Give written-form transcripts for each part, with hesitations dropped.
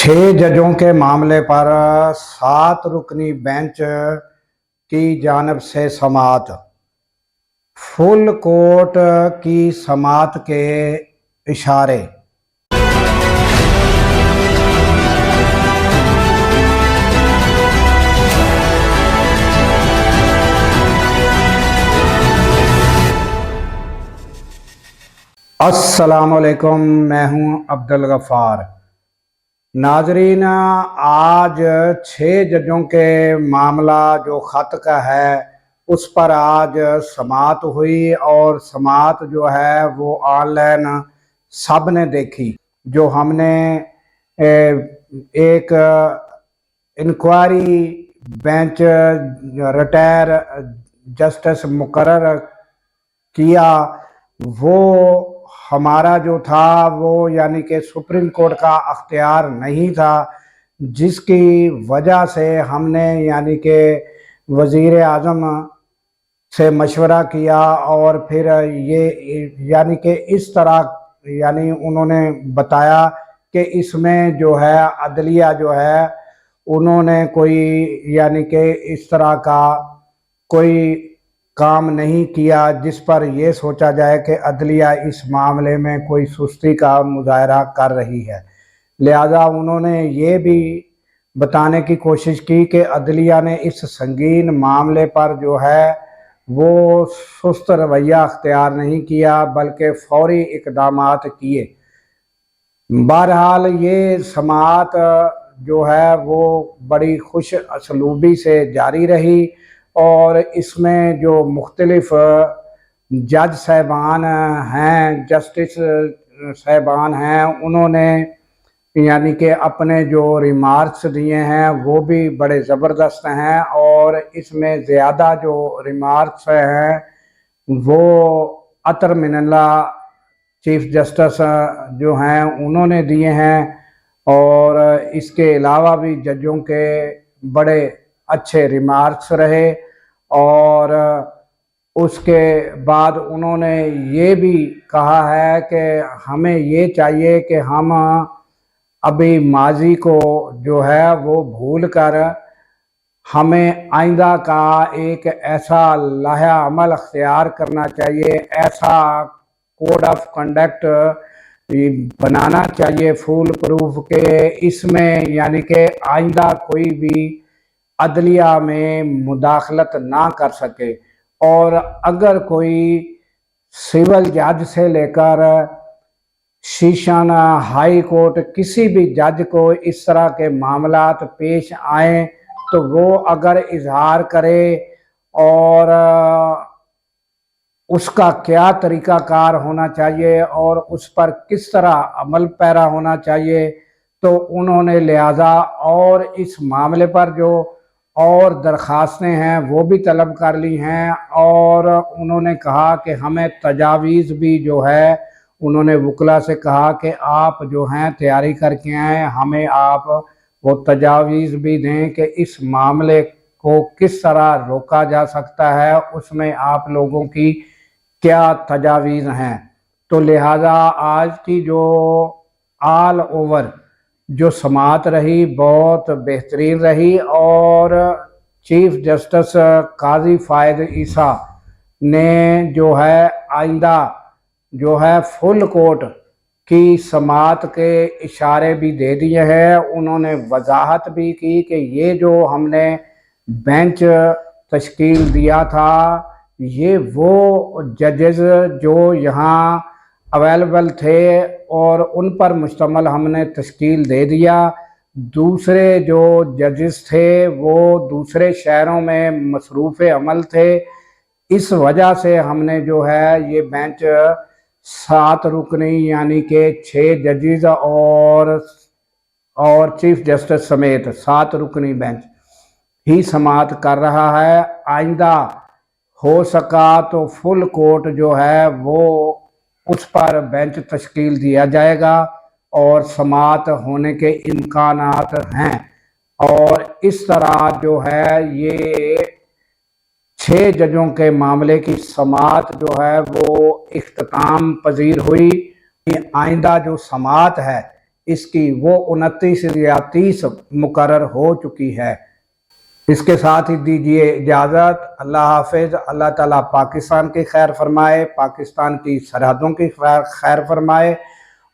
छह जजों के मामले पर 7 रुकनी बेंच की जानिब से समाअत। फुल कोर्ट की समाअत के इशारे। अस्सलामुअलैकुम, मैं हूं अब्दुल गफ़ार। नाजरीन, आज 6 जजों के मामला जो ख़त का है उस पर आज समाअत हुई और समाअत जो है वो ऑनलाइन सब ने देखी। जो हमने एक इंक्वायरी बेंच रिटायर जस्टिस मुकर्रर किया, वो हमारा जो था वो यानी कि सुप्रीम कोर्ट का अख्तियार नहीं था, जिसकी वजह से हमने यानी कि वज़ीर आज़म से मशवरा किया और फिर ये यानी कि इस तरह यानी उन्होंने बताया कि इसमें जो है अदलिया जो है उन्होंने कोई यानी कि इस तरह का कोई काम नहीं किया जिस पर यह सोचा जाए कि अदलिया इस मामले में कोई सुस्ती का मुजाहरा कर रही है। लिहाजा उन्होंने ये भी बताने की कोशिश की कि अदलिया ने इस संगीन मामले पर जो है वो सुस्त रवैया अख्तियार नहीं किया बल्कि फौरी इक़दामात किए। बहरहाल ये समाअत जो है वो बड़ी खुश असलूबी से जारी रही और इसमें जो मुख्तलिफ जज साहबान हैं, जस्टिस साहबान हैं, उन्होंने यानी कि अपने जो रिमार्क्स दिए हैं वो भी बड़े ज़बरदस्त हैं और इसमें ज़्यादा जो रिमार्क्स हैं वो अतर मिनल्ला चीफ जस्टिस जो हैं उन्होंने दिए हैं और इसके अलावा भी जजों के बड़े अच्छे रिमार्क्स रहे। और उसके बाद उन्होंने ये भी कहा है कि हमें ये चाहिए कि हम अभी माजी को जो है वो भूल कर हमें आइंदा का एक ऐसा लाहा अमल अख्तियार करना चाहिए, ऐसा कोड ऑफ कंडक्ट बनाना चाहिए फुल प्रूफ के इसमें यानी कि आइंदा कोई भी अदलिया में मुदाखलत ना कर सके। और अगर कोई सिविल जज से लेकर शीशान हाई कोर्ट किसी भी जज को इस तरह के मामलात पेश आए तो वो अगर इजहार करे और उसका क्या तरीक़ाकार होना चाहिए और उस पर किस तरह अमल पैरा होना चाहिए, तो उन्होंने लिहाजा और इस मामले पर जो और दरख्वास्तें हैं वो भी तलब कर ली हैं और उन्होंने कहा कि हमें तजावीज़ भी जो है उन्होंने वकला से कहा कि आप जो हैं तैयारी करके आएँ, हमें आप वो तजावीज़ भी दें कि इस मामले को किस तरह रोका जा सकता है, उसमें आप लोगों की क्या तजावीज़ हैं। तो लिहाजा आज की जो ऑल ओवर जो समाअत रही बहुत बेहतरीन रही और चीफ जस्टिस काजी फ़ायद ईसा ने जो है आइंदा जो है फुल कोर्ट की समाअत के इशारे भी दे दिए हैं। उन्होंने वजाहत भी की कि ये जो हमने बेंच तश्कील दिया था ये वो जजेस जो यहाँ अवेलेबल थे और उन पर मुश्तमल हमने तश्कील दे दिया। दूसरे जो जजेस थे वो दूसरे शहरों में मसरूफ़ अमल थे, इस वजह से हमने जो है ये बेंच 7 रुकनी यानी कि 6 जजेस और चीफ जस्टिस समेत 7 रुकनी बेंच ही समाअत कर रहा है। आइंदा हो सका तो फुल कोर्ट जो है वो उस पर बेंच तश्कील दिया जाएगा और समाअत होने के इम्कानात हैं और इस तरह जो है ये 6 जजों के मामले की समाअत जो है वो इख्तिताम पजीर हुई। आइंदा जो समाअत है इसकी वो 29 या 30 मुकर्रर हो चुकी है। इसके साथ ही दीजिए इजाज़त। अल्लाह हाफिज़। अल्लाह ताला पाकिस्तान की खैर फरमाए, पाकिस्तान की सरहदों की खैर फरमाए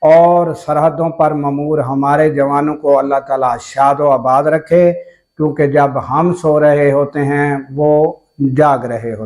और सरहदों पर ममूर हमारे जवानों को अल्लाह ताला शाद व आबाद रखे, क्योंकि जब हम सो रहे होते हैं वो जाग रहे होते हैं।